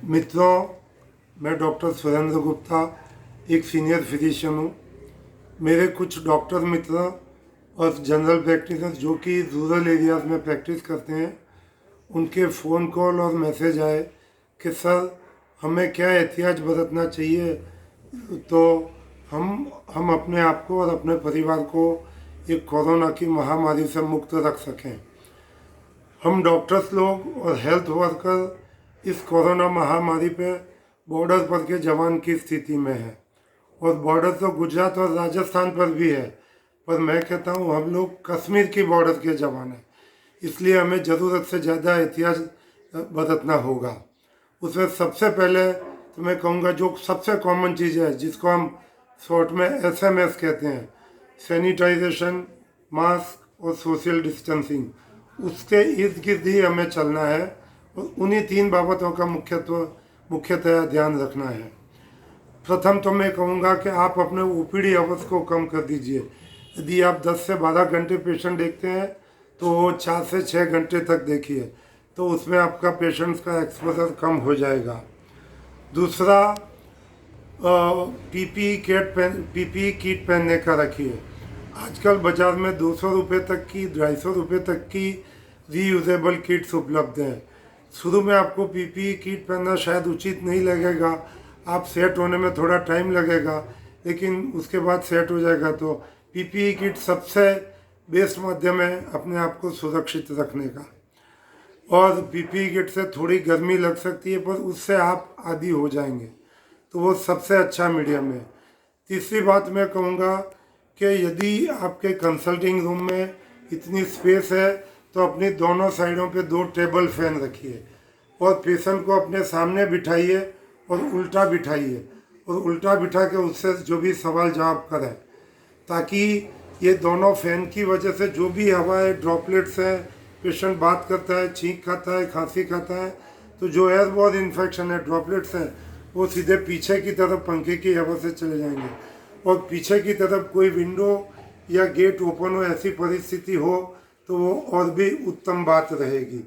मित्रों, मैं डॉक्टर सुरेंद्र गुप्ता एक सीनियर फिजिशियन हूँ। मेरे कुछ डॉक्टर मित्र और जनरल प्रैक्टिशनर जो कि रूरल एरियाज़ में प्रैक्टिस करते हैं, उनके फ़ोन कॉल और मैसेज आए कि सर हमें क्या एहतियात बरतना चाहिए तो हम अपने आप को और अपने परिवार को एक कोरोना की महामारी से मुक्त रख सकें। हम डॉक्टर्स लोग और हेल्थ वर्कर इस कोरोना महामारी पे बॉर्डर पर के जवान की स्थिति में है, और बॉर्डर तो गुजरात और राजस्थान पर भी है, पर मैं कहता हूँ हम लोग कश्मीर की बॉर्डर के जवान हैं, इसलिए हमें ज़रूरत से ज़्यादा एहतियात बरतना होगा। उसमें सबसे पहले तो मैं कहूँगा जो सबसे कॉमन चीज़ है जिसको हम शॉर्ट में SMS कहते हैं, सैनिटाइजेशन, मास्क और सोशल डिस्टेंसिंग, उसके इर्द गिर्द ही हमें चलना है और उन्हीं 3 बाबतों का मुख्यतः ध्यान रखना है। प्रथम तो मैं कहूँगा कि आप अपने OPD आवर्स को कम कर दीजिए। यदि आप 10 से 12 घंटे पेशेंट देखते हैं तो वो 4 से 6 घंटे तक देखिए, तो उसमें आपका पेशेंट्स का एक्सपोजर कम हो जाएगा। दूसरा, PPE किट पहनने का रखिए। आजकल बाज़ार में 200 रुपये तक की, 250 रुपये तक की रीयूजेबल किट्स उपलब्ध हैं। शुरू में आपको PPE किट पहनना शायद उचित नहीं लगेगा, आप सेट होने में थोड़ा टाइम लगेगा, लेकिन उसके बाद सेट हो जाएगा। तो PPE किट सबसे बेस्ट माध्यम है अपने आप को सुरक्षित रखने का। और PPE किट से थोड़ी गर्मी लग सकती है, पर उससे आप आदी हो जाएंगे, तो वो सबसे अच्छा मीडियम है। तीसरी बात मैं कहूँगा कि यदि आपके कंसल्टिंग रूम में इतनी स्पेस है तो अपनी दोनों साइडों पे 2 टेबल फैन रखिए और पेशेंट को अपने सामने बिठाइए और उल्टा बिठाइए, और उल्टा बिठा के उससे जो भी सवाल जवाब करें, ताकि ये दोनों फैन की वजह से जो भी हवाएं ड्रॉपलेट्स हैं, पेशेंट बात करता है, छींक खाता है, खांसी खाता है, तो जो एयरबोर्न इन्फेक्शन है, ड्रॉपलेट्स हैं, वो सीधे पीछे की तरफ पंखे की हवा से चले जाएंगे। और पीछे की तरफ कोई विंडो या गेट ओपन हो, ऐसी परिस्थिति हो तो वो और भी उत्तम बात रहेगी।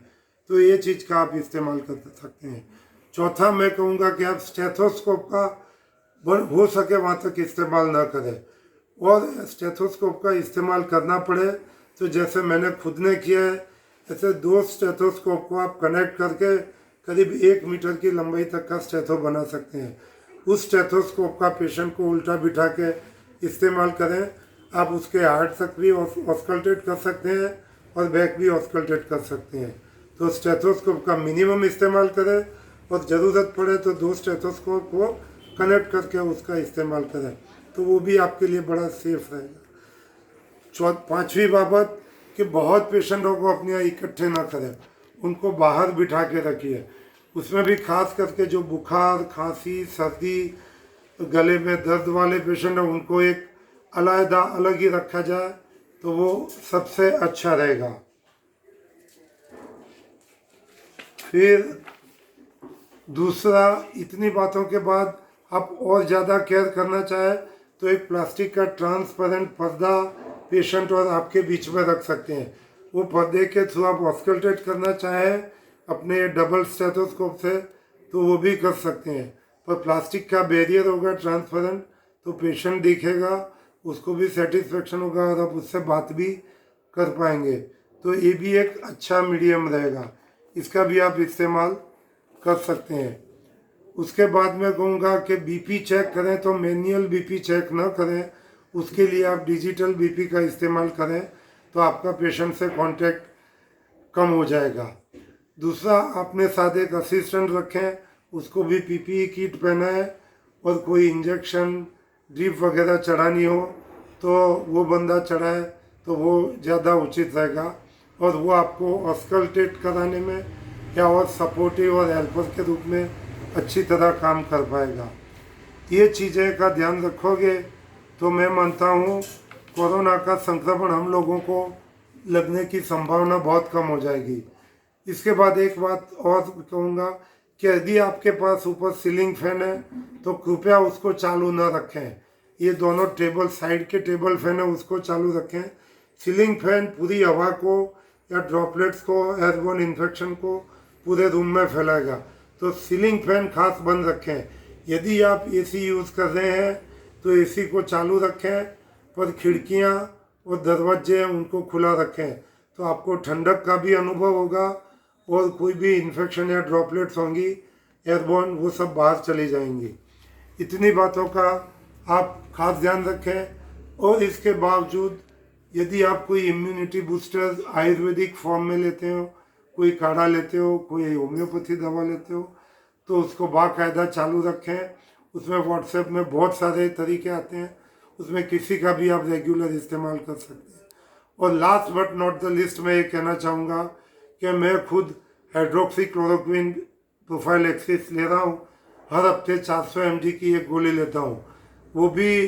तो ये चीज़ का आप इस्तेमाल कर सकते हैं। चौथा मैं कहूँगा कि आप स्टेथोस्कोप का हो सके वहाँ तक इस्तेमाल ना करें, और स्टेथोस्कोप का इस्तेमाल करना पड़े तो जैसे मैंने खुद ने किया है, ऐसे 2 स्टेथोस्कोप को आप कनेक्ट करके करीब 1 मीटर की लंबाई तक का स्टेथो बना सकते हैं। उस स्टेथोस्कोप का पेशेंट को उल्टा बिठा के इस्तेमाल करें। आप उसके हार्ट तक भी ऑस्कल्टेट कर सकते हैं और बैक भी ऑस्कल्टेट कर सकते हैं। तो स्टेथोस्कोप का मिनिमम इस्तेमाल करें, और ज़रूरत पड़े तो 2 स्टेथोस्कोप को कनेक्ट करके उसका इस्तेमाल करें, तो वो भी आपके लिए बड़ा सेफ रहेगा। 5वीं बाबत कि बहुत पेशेंटों को अपने यहाँ इकट्ठे ना करें, उनको बाहर बिठा के रखिए। उसमें भी खास करके जो बुखार, खांसी, सर्दी, गले में दर्द वाले पेशेंट हैं, उनको एक अलग ही रखा जाए तो वो सबसे अच्छा रहेगा। फिर दूसरा, इतनी बातों के बाद आप और ज़्यादा केयर करना चाहे तो एक प्लास्टिक का ट्रांसपेरेंट पर्दा पेशेंट और आपके बीच में रख सकते हैं। वो पर्दे के थ्रू आप ऑस्कल्टेट करना चाहें अपने डबल स्टेथोस्कोप से तो वो भी कर सकते हैं, पर प्लास्टिक का बैरियर होगा ट्रांसपेरेंट, तो पेशेंट दिखेगा, उसको भी सेटिस्फेक्शन होगा और आप उससे बात भी कर पाएंगे। तो ये भी एक अच्छा मीडियम रहेगा, इसका भी आप इस्तेमाल कर सकते हैं। उसके बाद मैं कहूँगा कि BP चेक करें तो मैनुअल BP चेक ना करें, उसके लिए आप डिजिटल BP का इस्तेमाल करें तो आपका पेशेंट से कांटेक्ट कम हो जाएगा। दूसरा, अपने साथ एक असिस्टेंट रखें, उसको भी PPE किट पहनाएं, और कोई इंजेक्शन, ड्रिप वगैरह चढ़ानी हो तो वो बंदा चढ़ाए तो वो ज़्यादा उचित रहेगा, और वो आपको ऑस्कल्टेट कराने में या और सपोर्टिव और हेल्पर के रूप में अच्छी तरह काम कर पाएगा। ये चीज़ें का ध्यान रखोगे तो मैं मानता हूँ कोरोना का संक्रमण हम लोगों को लगने की संभावना बहुत कम हो जाएगी। इसके बाद एक बात और कहूँगा कि यदि आपके पास ऊपर सीलिंग फैन है तो कृपया उसको चालू ना रखें। ये दोनों टेबल, साइड के टेबल फैन है, उसको चालू रखें। सीलिंग फैन पूरी हवा को या ड्रॉपलेट्स को, एयरबोर्न इन्फेक्शन को पूरे रूम में फैलाएगा। तो सीलिंग फैन खास बंद रखें। यदि आप एसी यूज़ कर रहे हैं तो एसी को चालू रखें, पर खिड़कियां और दरवाजे उनको खुला रखें, तो आपको ठंडक का भी अनुभव होगा और कोई भी इन्फेक्शन या ड्रॉपलेट्स होंगी एयरबॉर्न, वो सब बाहर चली जाएंगी। इतनी बातों का आप खास ध्यान रखें। और इसके बावजूद यदि आप कोई इम्यूनिटी बूस्टर आयुर्वेदिक फॉर्म में लेते हो, कोई काढ़ा लेते हो, कोई होम्योपैथी दवा लेते हो, तो उसको बाकायदा चालू रखें। उसमें व्हाट्सएप में बहुत सारे तरीके आते हैं, उसमें किसी का भी आप रेगुलर इस्तेमाल कर सकते हैं। और last but not the list मैं ये कहना चाहूँगा कि मैं खुद हाइड्रोक्सी क्लोरोक्विन प्रोफाइलैक्सिस ले रहा हूँ। हर हफ्ते 400 mg की एक गोली लेता हूँ। वो भी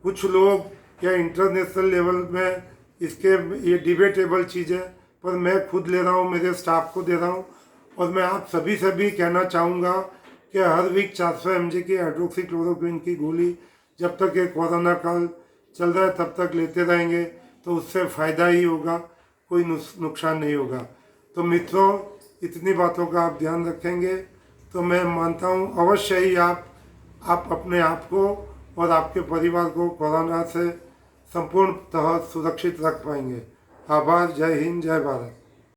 कुछ लोग या इंटरनेशनल लेवल में इसके ये डिबेटेबल चीज़ है, पर मैं खुद ले रहा हूँ, मेरे स्टाफ को दे रहा हूँ। और मैं आप सभी से भी कहना चाहूँगा कि हर वीक 400 mg की हाइड्रोक्सी क्लोरोक्विन की गोली जब तक ये कोरोना काल चल रहा है तब तक लेते रहेंगे, तो उससे फ़ायदा ही होगा, कोई नुकसान नहीं होगा। तो मित्रों, इतनी बातों का आप ध्यान रखेंगे तो मैं मानता हूँ अवश्य ही आप अपने आप को और आपके परिवार को कोरोना से संपूर्णतः सुरक्षित रख पाएंगे। आभार। जय हिंद, जय भारत।